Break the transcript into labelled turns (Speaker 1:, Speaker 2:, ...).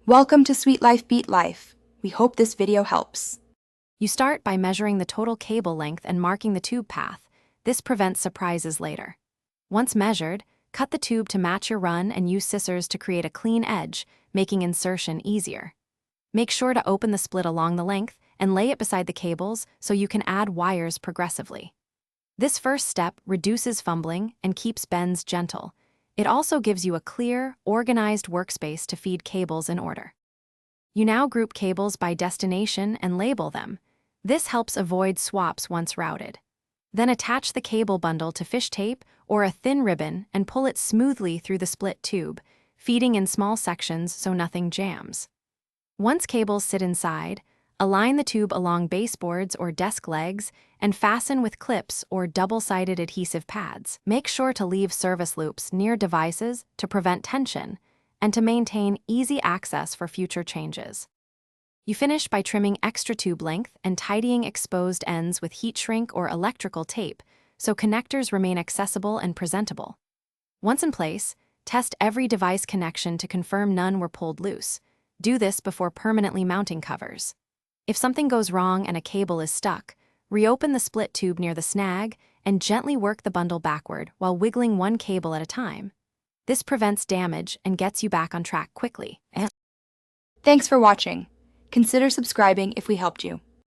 Speaker 1: Welcome to Sweet Life Beat Life. We hope this video helps.
Speaker 2: You start by measuring the total cable length and marking the tube path. This prevents surprises later. Once measured, cut the tube to match your run and use scissors to create a clean edge, making insertion easier. Make sure to open the split along the length and lay it beside the cables so you can add wires progressively. This first step reduces fumbling and keeps bends gentle. It also gives you a clear, organized workspace to feed cables in order. You now group cables by destination and label them. This helps avoid swaps once routed. Then attach the cable bundle to fish tape or a thin ribbon and pull it smoothly through the split tube, feeding in small sections so nothing jams. Once cables sit inside, align the tube along baseboards or desk legs and fasten with clips or double-sided adhesive pads. Make sure to leave service loops near devices to prevent tension and to maintain easy access for future changes. You finish by trimming extra tube length and tidying exposed ends with heat shrink or electrical tape so connectors remain accessible and presentable. Once in place, test every device connection to confirm none were pulled loose. Do this before permanently mounting covers. If something goes wrong and a cable is stuck, reopen the split tube near the snag and gently work the bundle backward while wiggling one cable at a time. This prevents damage and gets you back on track quickly.
Speaker 1: Thanks for watching. Consider subscribing if we helped you.